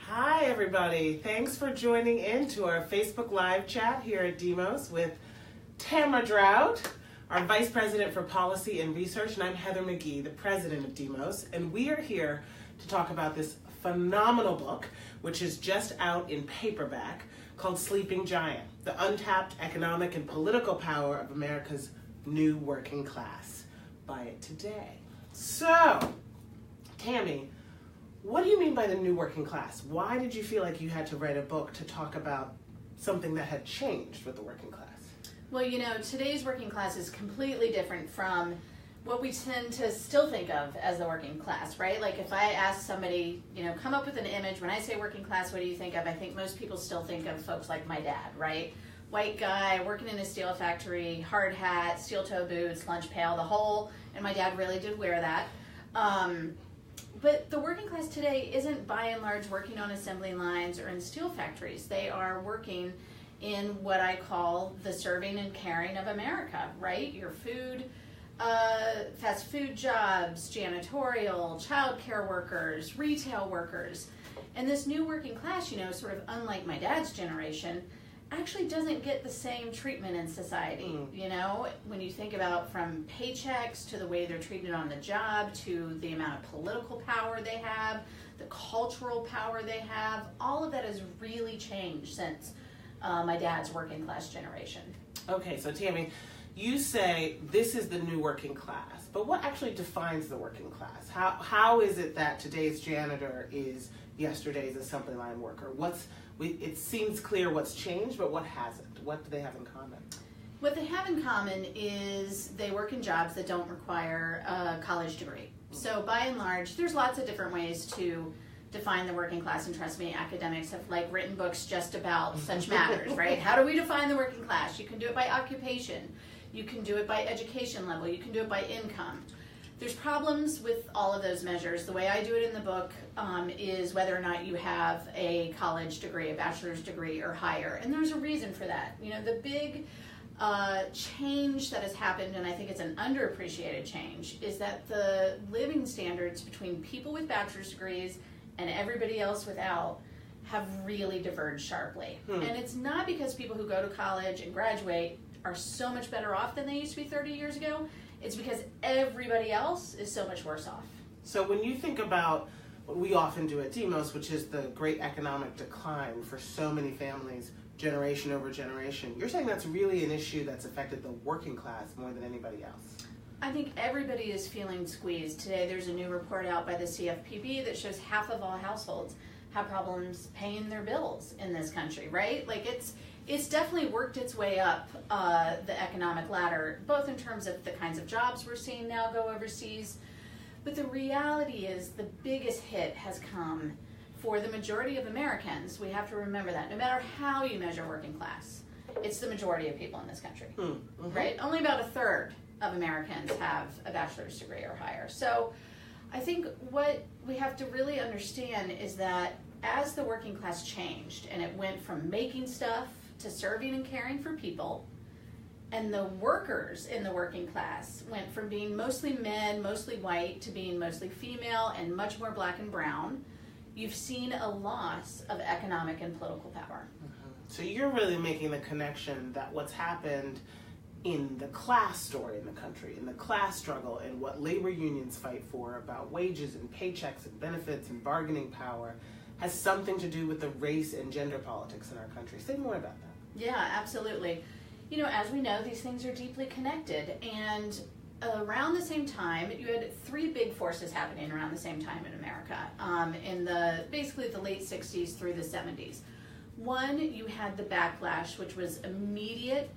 Hi everybody, thanks for joining in to our Facebook Live chat here at Demos with Tamara, our Vice President for Policy and Research, and I'm Heather McGee, the President of Demos, and we are here to talk about this phenomenal book, which is just out in paperback, called Sleeping Giant, the Untapped Economic and Political Power of America's New Working Class. Buy it today. So, Tammy, what do you mean by the new working class? Why did you feel like you had to write a book to talk about something that had changed with the working class? Well, you know, today's working class is completely different from what we tend to still think of as the working class, right? Like if I ask somebody, come up with an image, when I say working class, what do you think of? I think most people still think of folks like my dad, right? White guy, working in a steel factory, hard hat, steel toe boots, lunch pail, the whole, and my dad really did wear that. But the working class today isn't by and large working on assembly lines or in steel factories. They are working in what I call the serving and caring of America, right? Your food, fast food jobs, janitorial, childcare workers, retail workers. And this new working class, sort of unlike my dad's generation, actually doesn't get the same treatment in society. When you think about from paychecks to the way they're treated on the job to the amount of political power they have, the cultural power they have, all of that has really changed since my dad's working class generation. Okay, so Tammy, you say this is the new working class, but what actually defines the working class? How is it that today's janitor is yesterday's assembly line worker? It seems clear what's changed, but what hasn't? What do they have in common? What they have in common is they work in jobs that don't require a college degree. So by and large, there's lots of different ways to define the working class, and trust me, academics have written books just about such matters, right? How do we define the working class? You can do it by occupation, you can do it by education level, you can do it by income. There's problems with all of those measures. The way I do it in the book is whether or not you have a college degree, a bachelor's degree or higher. And there's a reason for that. The big change that has happened, and I think it's an underappreciated change, is that the living standards between people with bachelor's degrees and everybody else without have really diverged sharply. And it's not because people who go to college and graduate are so much better off than they used to be 30 years ago. It's because everybody else is so much worse off. So when you think about what we often do at Demos, which is the great economic decline for so many families, generation over generation, you're saying that's really an issue that's affected the working class more than anybody else? I think everybody is feeling squeezed. Today there's a new report out by the CFPB that shows half of all households have problems paying their bills in this country, right? It's definitely worked its way up the economic ladder, both in terms of the kinds of jobs we're seeing now go overseas. But the reality is the biggest hit has come for the majority of Americans. We have to remember that. No matter how you measure working class, it's the majority of people in this country, right? Only about a third of Americans have a bachelor's degree or higher. So I think what we have to really understand is that as the working class changed and it went from making stuff to serving and caring for people, and the workers in the working class went from being mostly men, mostly white, to being mostly female and much more black and brown, you've seen a loss of economic and political power. So you're really making the connection that what's happened in the class story in the country, in the class struggle, and what labor unions fight for about wages and paychecks and benefits and bargaining power, has something to do with the race and gender politics in our country. Say more about that. Yeah, absolutely. As we know, these things are deeply connected. And around the same time, you had three big forces happening around the same time in America, in basically the late 60s through the 70s. One, you had the backlash, which was immediate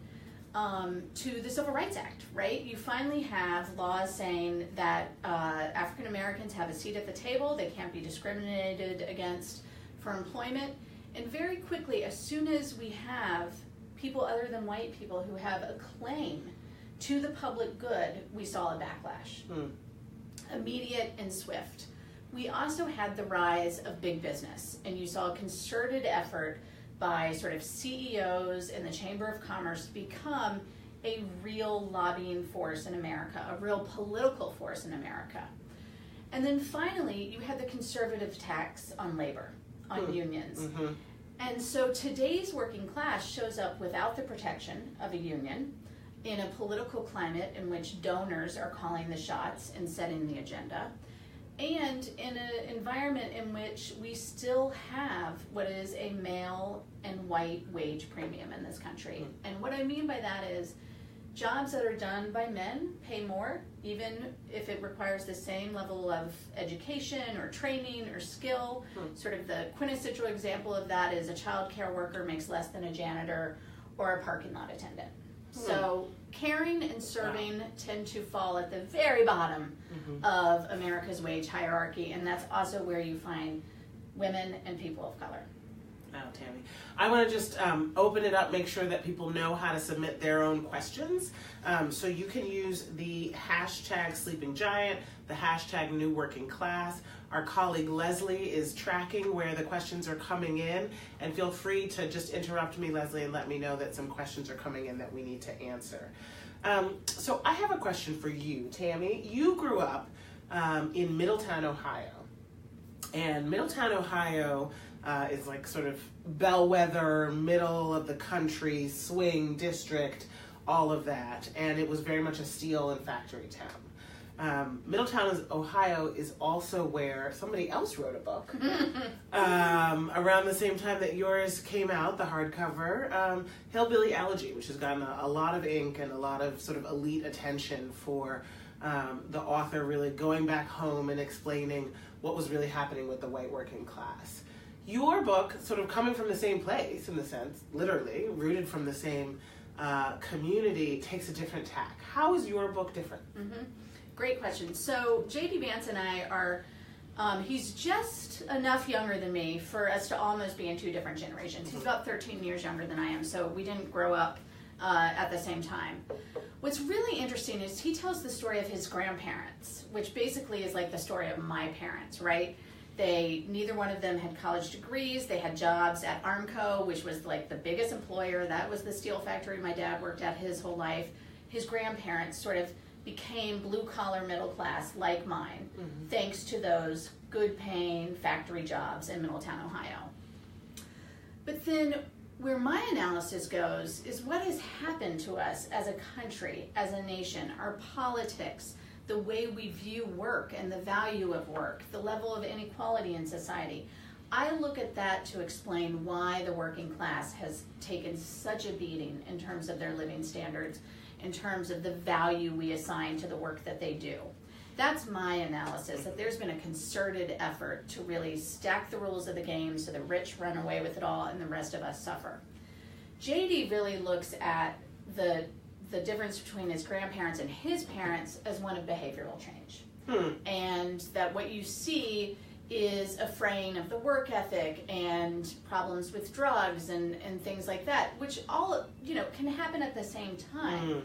to the Civil Rights Act, right? You finally have laws saying that African Americans have a seat at the table, they can't be discriminated against for employment, and very quickly, as soon as we have people other than white people who have a claim to the public good, we saw a backlash. Immediate and swift. We also had the rise of big business, and you saw a concerted effort by sort of CEOs in the Chamber of Commerce to become a real lobbying force in America, a real political force in America. And then finally, you had the conservative tax on labor. on unions. Mm-hmm. And so today's working class shows up without the protection of a union in a political climate in which donors are calling the shots and setting the agenda, and in an environment in which we still have what is a male and white wage premium in this country. And what I mean by that is jobs that are done by men pay more, even if it requires the same level of education or training or skill. Sort of the quintessential example of that is a child care worker makes less than a janitor or a parking lot attendant. So caring and serving tend to fall at the very bottom of America's wage hierarchy, and that's also where you find women and people of color. Oh, Tammy. I want to just open it up, make sure that people know how to submit their own questions. So you can use the hashtag Sleeping Giant, the hashtag New Working Class. Our colleague Leslie is tracking where the questions are coming in, and feel free to just interrupt me, Leslie, and let me know that some questions are coming in that we need to answer. So I have a question for you, Tammy. You grew up in Middletown, Ohio, and Middletown, Ohio is like sort of bellwether, middle of the country, swing district, all of that, and it was very much a steel and factory town. Middletown, Ohio is also where somebody else wrote a book around the same time that yours came out, the hardcover, Hillbilly Elegy, which has gotten a lot of ink and a lot of sort of elite attention for the author really going back home and explaining what was really happening with the white working class. Your book, sort of coming from the same place, in the sense, literally, rooted from the same community, takes a different tack. How is your book different? Great question. So J.D. Vance and I are, he's just enough younger than me for us to almost be in two different generations. He's about 13 years younger than I am, so we didn't grow up at the same time. What's really interesting is he tells the story of his grandparents, which basically is like the story of my parents, right? Neither one of them had college degrees. They had jobs at Armco, which was like the biggest employer. That was the steel factory my dad worked at his whole life. His grandparents sort of became blue-collar middle class like mine, thanks to those good-paying factory jobs in Middletown, Ohio. But then where my analysis goes is what has happened to us as a country, as a nation, our politics, the way we view work and the value of work, the level of inequality in society. I look at that to explain why the working class has taken such a beating in terms of their living standards, in terms of the value we assign to the work that they do. That's my analysis, that there's been a concerted effort to really stack the rules of the game so the rich run away with it all and the rest of us suffer. JD really looks at the difference between his grandparents and his parents as one of behavioral change. And that what you see is a fraying of the work ethic and problems with drugs and things like that, which all, can happen at the same time.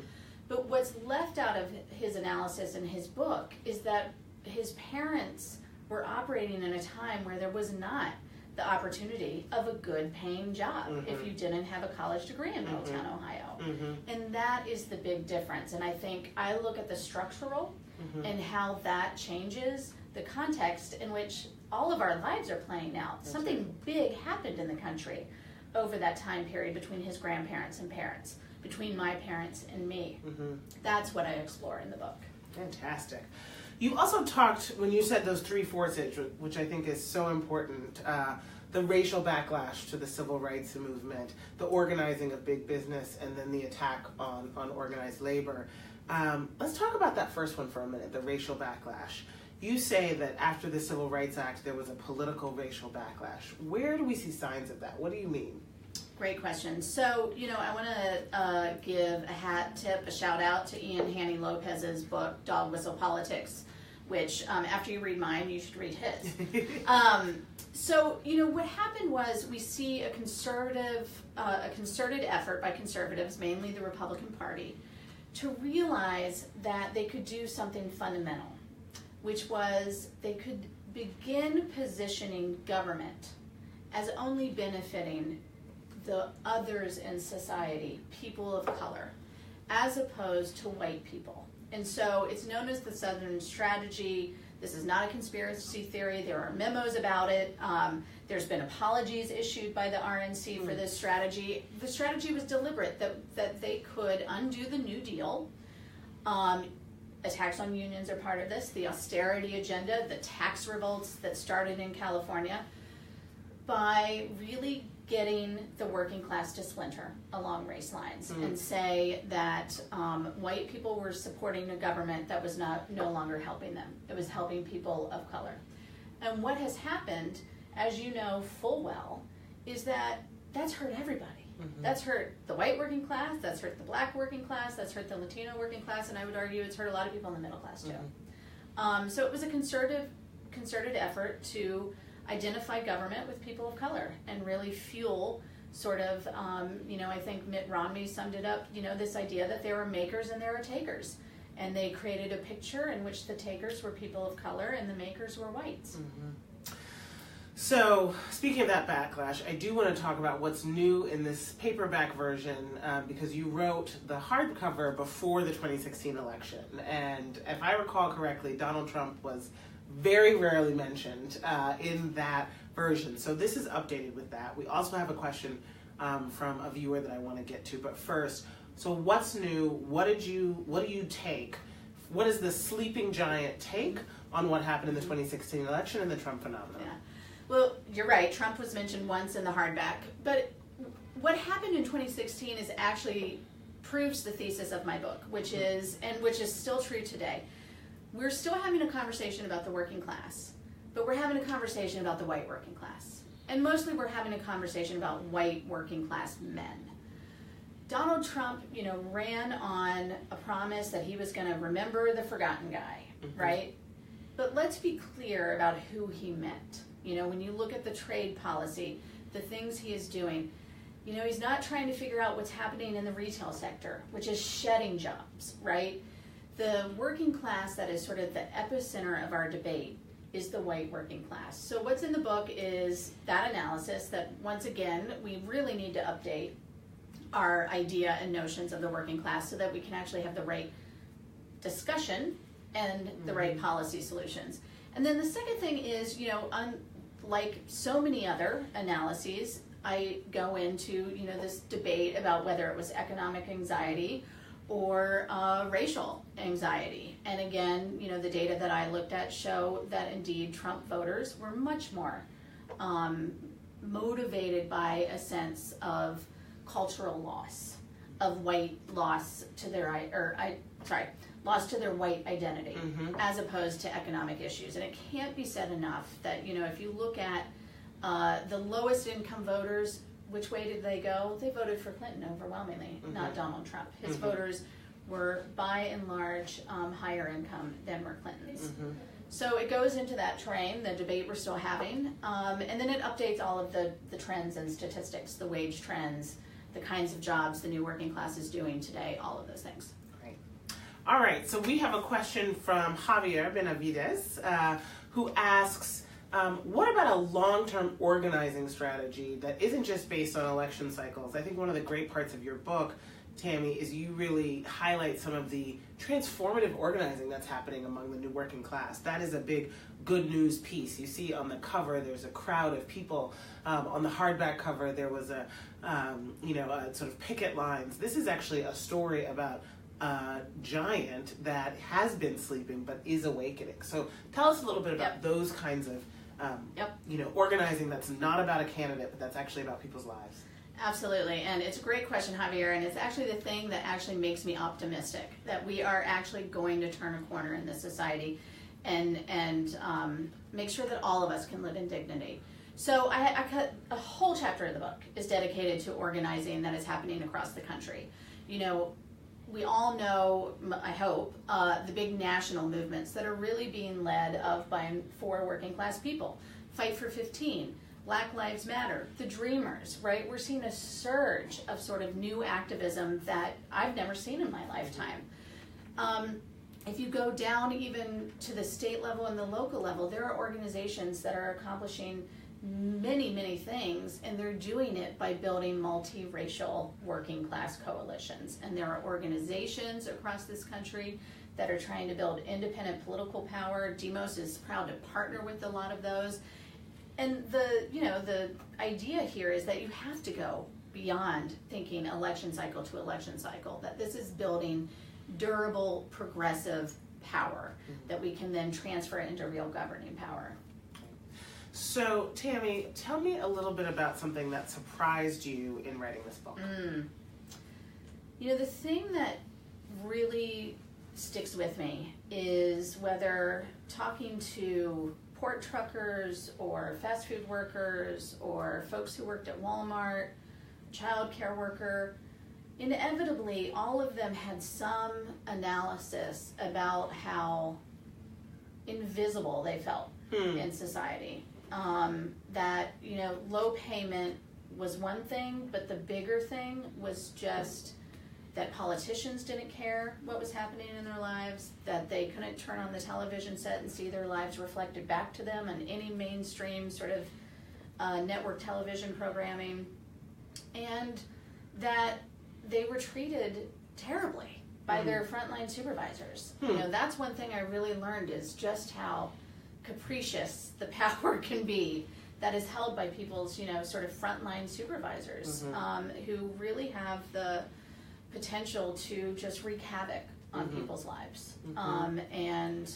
But what's left out of his analysis in his book is that his parents were operating in a time where there was not the opportunity of a good paying job if you didn't have a college degree in Middletown, Ohio. And that is the big difference. And I think I look at the structural and how that changes the context in which all of our lives are playing out. That's something big happened in the country over that time period between his grandparents and parents, between my parents and me. That's what I explore in the book. Fantastic. You also talked, when you said those three forces, which I think is so important, the racial backlash to the civil rights movement, the organizing of big business, and then the attack on organized labor. Let's talk about that first one for a minute, the racial backlash. You say that after the Civil Rights Act, there was a political racial backlash. Where do we see signs of that? What do you mean? Great question. So, I want to give a hat tip, a shout out to Ian Haney Lopez's book, Dog Whistle Politics, which after you read mine, you should read his. So, what happened was we see a concerted effort by conservatives, mainly the Republican Party, to realize that they could do something fundamental, which was they could begin positioning government as only benefiting the others in society, people of color, as opposed to white people. And so it's known as the Southern Strategy. This is not a conspiracy theory. There are memos about it. There's been apologies issued by the RNC for this strategy. The strategy was deliberate, that they could undo the New Deal. Attacks on unions are part of this, the austerity agenda, the tax revolts that started in California, by really getting the working class to splinter along race lines and say that white people were supporting a government that was no longer helping them. It was helping people of color. And what has happened, as you know full well, is that that's hurt everybody. That's hurt the white working class, that's hurt the black working class, that's hurt the Latino working class, and I would argue it's hurt a lot of people in the middle class too. So it was a concerted effort to identify government with people of color and really fuel sort of, I think Mitt Romney summed it up, this idea that there are makers and there are takers. And they created a picture in which the takers were people of color and the makers were whites. So, speaking of that backlash, I do want to talk about what's new in this paperback version, because you wrote the hardcover before the 2016 election. And if I recall correctly, Donald Trump was very rarely mentioned in that version. So this is updated with that. We also have a question from a viewer that I want to get to. But first, so what's new? What do you take? What is the sleeping giant take on what happened in the 2016 election and the Trump phenomenon? Yeah. Well, you're right. Trump was mentioned once in the hardback. But what happened in 2016 is actually proves the thesis of my book, which is still true today. We're still having a conversation about the working class, but we're having a conversation about the white working class. And mostly we're having a conversation about white working class men. Donald Trump, ran on a promise that he was going to remember the forgotten guy, right? But let's be clear about who he meant. When you look at the trade policy, the things he is doing, he's not trying to figure out what's happening in the retail sector, which is shedding jobs, right? The working class that is sort of the epicenter of our debate is the white working class. So what's in the book is that analysis that, once again, we really need to update our idea and notions of the working class so that we can actually have the right discussion and the right policy solutions. And then the second thing is, unlike so many other analyses, I go into, this debate about whether it was economic anxiety or racial anxiety. And again, the data that I looked at show that indeed Trump voters were much more motivated by a sense of cultural loss, of white loss to their loss to their white identity, as opposed to economic issues. And it can't be said enough that if you look at the lowest income voters, which way did they go? They voted for Clinton overwhelmingly, not Donald Trump. His voters were, by and large, higher income than were Clinton's. So it goes into that train, the debate we're still having, and then it updates all of the trends and statistics, the wage trends, the kinds of jobs the new working class is doing today, all of those things. Great. All right, so we have a question from Javier Benavides, who asks, what about a long-term organizing strategy that isn't just based on election cycles? I think one of the great parts of your book, Tammy, is you really highlight some of the transformative organizing that's happening among the new working class. That is a big good news piece. You see on the cover, there's a crowd of people. On the hardback cover, there was a sort of picket lines. This is actually a story about a giant that has been sleeping but is awakening. So tell us a little bit about those kinds of organizing that's not about a candidate, but that's actually about people's lives. Absolutely, and it's a great question, Javier, and it's actually the thing that actually makes me optimistic, that we are actually going to turn a corner in this society and make sure that all of us can live in dignity. So I cut a whole chapter of the book is dedicated to organizing that is happening across the country. We all know, I hope, the big national movements that are really being led by and for working class people. Fight for 15, Black Lives Matter, the Dreamers, right? We're seeing a surge of sort of new activism that I've never seen in my lifetime. If you go down even to the state level and the local level, there are organizations that are accomplishing many, many things, and they're doing it by building multiracial working class coalitions. And there are organizations across this country that are trying to build independent political power. Demos is proud to partner with a lot of those. And the idea here is that you have to go beyond thinking election cycle to election cycle, that this is building durable, progressive power that we can then transfer into real governing power. So, Tammy, tell me a little bit about something that surprised you in writing this book. The thing that really sticks with me is whether talking to port truckers or fast food workers or folks who worked at Walmart, child care worker, inevitably all of them had some analysis about how invisible they felt in society. That, low payment was one thing, but the bigger thing was just that politicians didn't care what was happening in their lives, that they couldn't turn on the television set and see their lives reflected back to them on any mainstream sort of network television programming, and that they were treated terribly by their frontline supervisors. That's one thing I really learned, is just how capricious the power can be that is held by people's, sort of frontline supervisors, who really have the potential to just wreak havoc on people's lives, and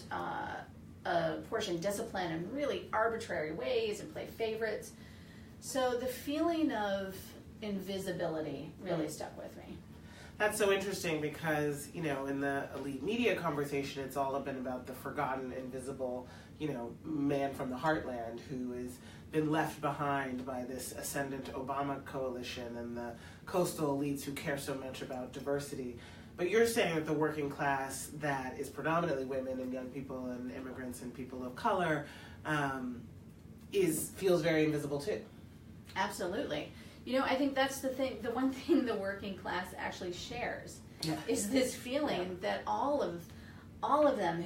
portion discipline in really arbitrary ways and play favorites. So the feeling of invisibility really stuck with me. That's so interesting because, in the elite media conversation, it's all been about the forgotten, invisible, man from the heartland who has been left behind by this ascendant Obama coalition and the coastal elites who care so much about diversity. But you're saying that the working class that is predominantly women and young people and immigrants and people of color feels very invisible too. Absolutely. I think that's the thing. The one thing the working class actually shares is this feeling that all of them,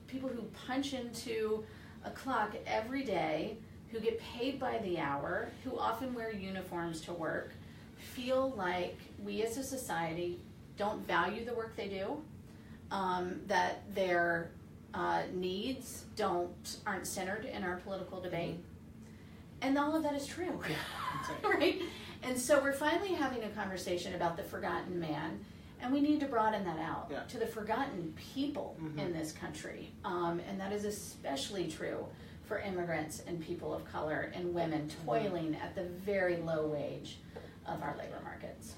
people who punch into a clock every day, who get paid by the hour, who often wear uniforms to work, feel like we as a society don't value the work they do, that their needs aren't centered in our political debate. And all of that is true, right? And so we're finally having a conversation about the forgotten man, and we need to broaden that out to the forgotten people in this country. And that is especially true for immigrants and people of color and women toiling at the very low wage of our labor markets.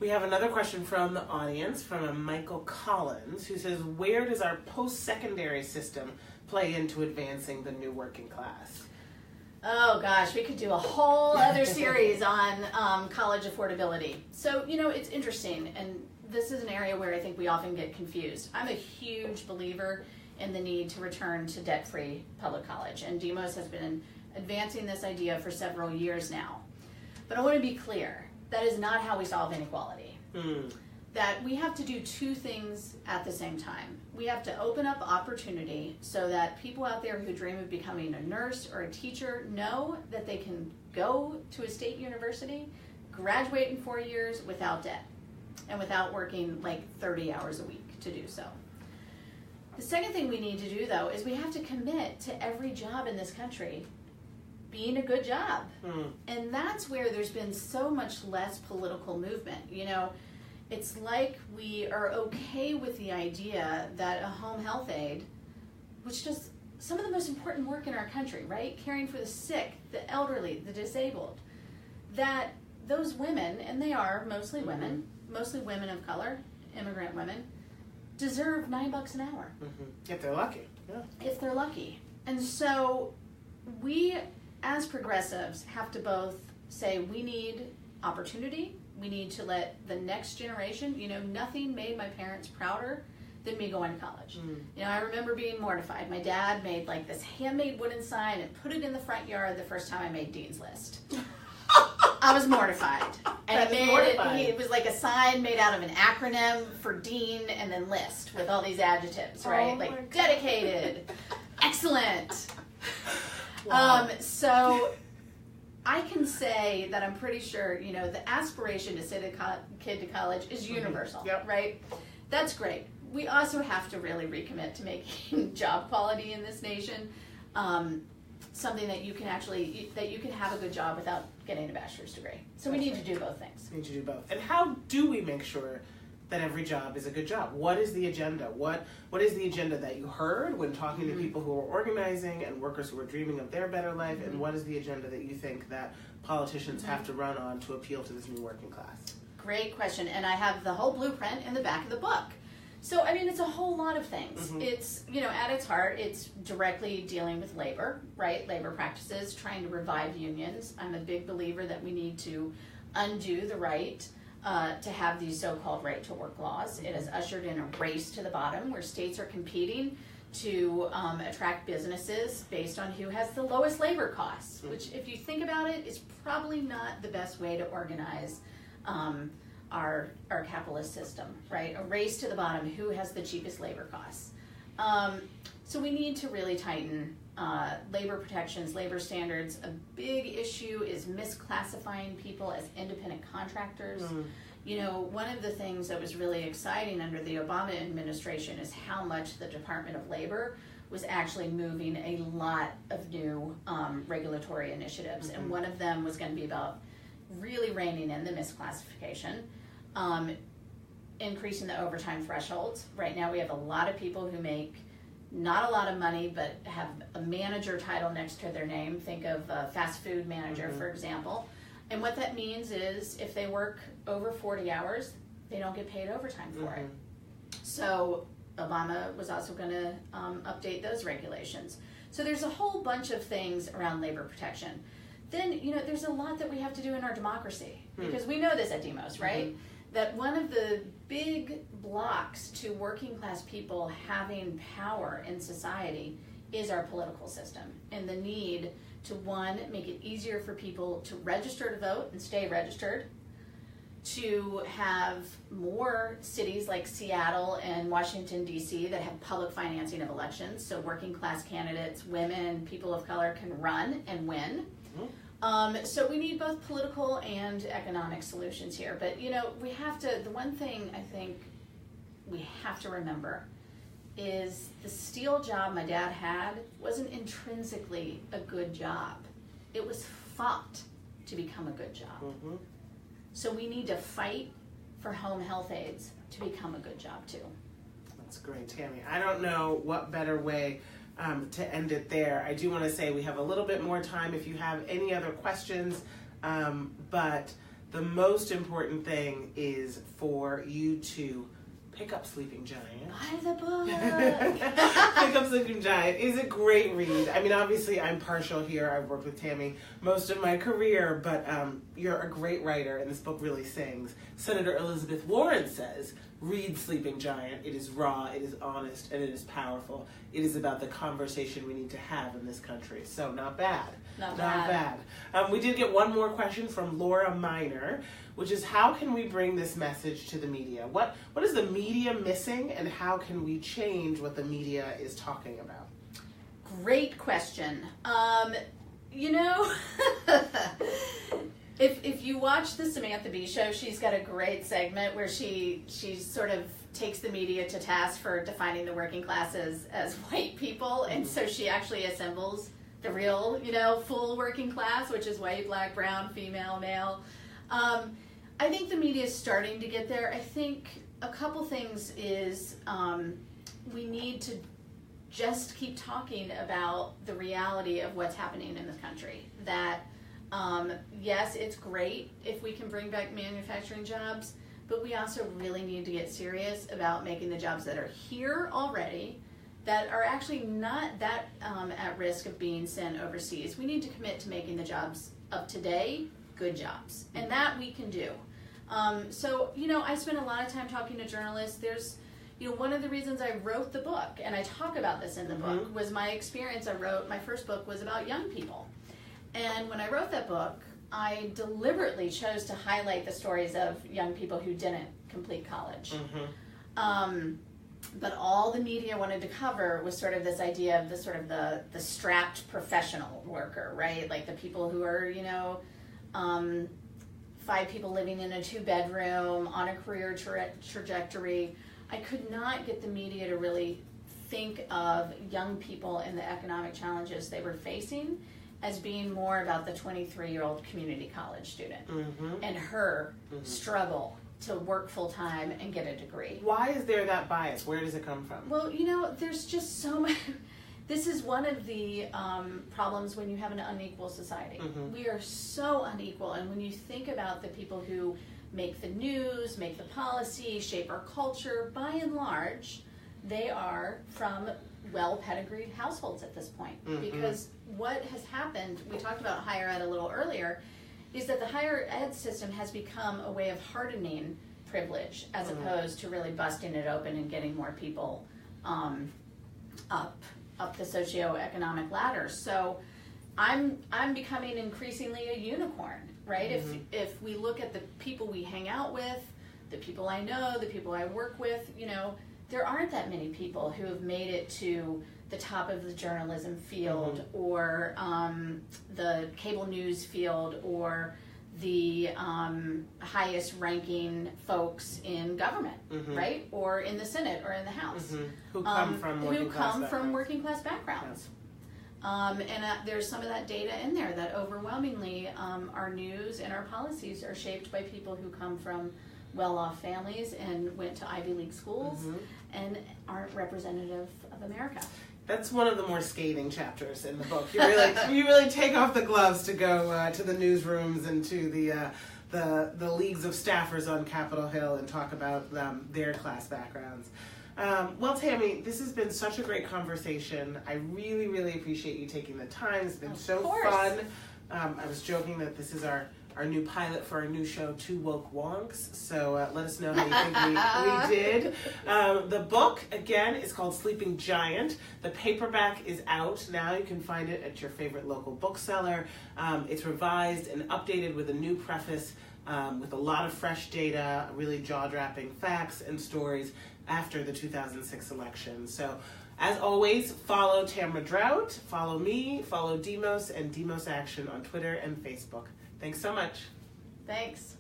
We have another question from the audience, from a Michael Collins, who says, where does our post-secondary system play into advancing the new working class? Oh gosh, we could do a whole other series on college affordability. So, it's interesting, and this is an area where I think we often get confused. I'm a huge believer in the need to return to debt-free public college, and Demos has been advancing this idea for several years now. But I want to be clear, that is not how we solve inequality. That we have to do two things at the same time. We have to open up opportunity so that people out there who dream of becoming a nurse or a teacher know that they can go to a state university, graduate in 4 years without debt, and without working like 30 hours a week to do so. The second thing we need to do, though, is we have to commit to every job in this country being a good job. And that's where there's been so much less political movement. It's like we are okay with the idea that a home health aide, which does some of the most important work in our country, right? Caring for the sick, the elderly, the disabled, that those women, and they are mostly women of color, immigrant women, deserve $9 an hour. If they're lucky. If they're lucky. And so we, as progressives, have to both say we need opportunity. We need to let the next generation, nothing made my parents prouder than me going to college. I remember being mortified. My dad made like this handmade wooden sign and put it in the front yard the first time I made Dean's List. I was mortified. And it was like a sign made out of an acronym for Dean and then List with all these adjectives, right? Like dedicated, excellent. Wow. So I can say that I'm pretty sure, the aspiration to send a kid to college is universal, right? That's great. we also have to really recommit to making job quality in this nation something that you can have a good job without getting a bachelor's degree. So we need to do both things. We need to do both. And how do we make sure that every job is a good job? What is the agenda? What is the agenda that you heard when talking to people who are organizing and workers who are dreaming of their better life? And what is the agenda that you think that politicians have to run on to appeal to this new working class? Great question. And I have the whole blueprint in the back of the book. So, I mean, it's a whole lot of things. It's, at its heart, it's directly dealing with labor, right? Labor practices, trying to revive unions. I'm a big believer that we need to undo the right to have these so-called right-to-work laws. It has ushered in a race to the bottom where states are competing to attract businesses based on who has the lowest labor costs, which, if you think about it, is probably not the best way to organize our capitalist system, right? A race to the bottom, who has the cheapest labor costs. So we need to really tighten labor protections, labor standards. A big issue is misclassifying people as independent contractors. One of the things that was really exciting under the Obama administration is how much the Department of Labor was actually moving a lot of new regulatory initiatives. And one of them was going to be about really reining in the misclassification, increasing the overtime thresholds. Right now we have a lot of people who make not a lot of money but have a manager title next to their name. Think of a fast food manager, for example. And what that means is if they work over 40 hours, they don't get paid overtime for it. So Obama was also going to update those regulations. So there's a whole bunch of things around labor protection. Then, there's a lot that we have to do in our democracy, because we know this at Demos, right? That one of the big blocks to working class people having power in society is our political system, and the need to, one, make it easier for people to register to vote and stay registered, to have more cities like Seattle and Washington, D.C. that have public financing of elections, so working class candidates, women, people of color can run and win. So we need both political and economic solutions here. But, we have to, the one thing I think we have to remember is the steel job my dad had wasn't intrinsically a good job. It was fought to become a good job. So we need to fight for home health aides to become a good job too. That's great, Tammy. I don't know what better way to end it there. I do want to say we have a little bit more time if you have any other questions, but the most important thing is for you to pick up Sleeping Giant. Buy the book. Pick up Sleeping Giant. It's a great read. I mean, obviously, I'm partial here. I've worked with Tammy most of my career, but you're a great writer, and this book really sings. Senator Elizabeth Warren says, read Sleeping Giant. It is raw, it is honest, and it is powerful. It is about the conversation we need to have in this country. So not bad. Not bad. We did get one more question from Laura Miner, which is, how can we bring this message to the media? What is the media missing, and how can we change what the media is talking about? Great question. If you watch the Samantha Bee show, she's got a great segment where she sort of takes the media to task for defining the working class as white people, and so she actually assembles the real, full working class, which is white, black, brown, female, male. I think the media is starting to get there. I think a couple things is we need to just keep talking about the reality of what's happening in this country. That yes, it's great if we can bring back manufacturing jobs, but we also really need to get serious about making the jobs that are here already, that are actually not that at risk of being sent overseas. We need to commit to making the jobs of today good jobs, and that we can do. So, I spent a lot of time talking to journalists. There's, one of the reasons I wrote the book, and I talk about this in the book, was my experience. My first book was about young people. And when I wrote that book, I deliberately chose to highlight the stories of young people who didn't complete college. But all the media wanted to cover was sort of this idea of the strapped professional worker, right? Like the people who are, 5 people living in a 2-bedroom on a career trajectory. I could not get the media to really think of young people and the economic challenges they were facing as being more about the 23-year-old community college student and her struggle to work full-time and get a degree. Why is there that bias? Where does it come from? Well, there's just so much. This is one of the problems when you have an unequal society. We are so unequal, and when you think about the people who make the news, make the policy, shape our culture, by and large, they are from well-pedigreed households at this point. Because what has happened, we talked about higher ed a little earlier, is that the higher ed system has become a way of hardening privilege as opposed to really busting it open and getting more people up the socioeconomic ladder. So I'm becoming increasingly a unicorn, right? If we look at the people we hang out with, the people I know, the people I work with, there aren't that many people who have made it to the top of the journalism field or the cable news field or the highest ranking folks in government, right? Or in the Senate or in the House. Who come from working class backgrounds. And there's some of that data in there that overwhelmingly our news and our policies are shaped by people who come from well-off families and went to Ivy League schools and aren't representative of America. That's one of the more scathing chapters in the book. You really take off the gloves to go to the newsrooms and to the leagues of staffers on Capitol Hill and talk about their class backgrounds. Well, Tammy, this has been such a great conversation. I really, really appreciate you taking the time. It's been so fun. I was joking that this is our new pilot for our new show, Two Woke Wonks. So let us know how you think we did. The book, again, is called Sleeping Giant. The paperback is out now. You can find it at your favorite local bookseller. It's revised and updated with a new preface with a lot of fresh data, really jaw-dropping facts and stories after the 2006 election. So, as always, follow Tamara Drought, follow me, follow Demos and Demos Action on Twitter and Facebook. Thanks so much. Thanks.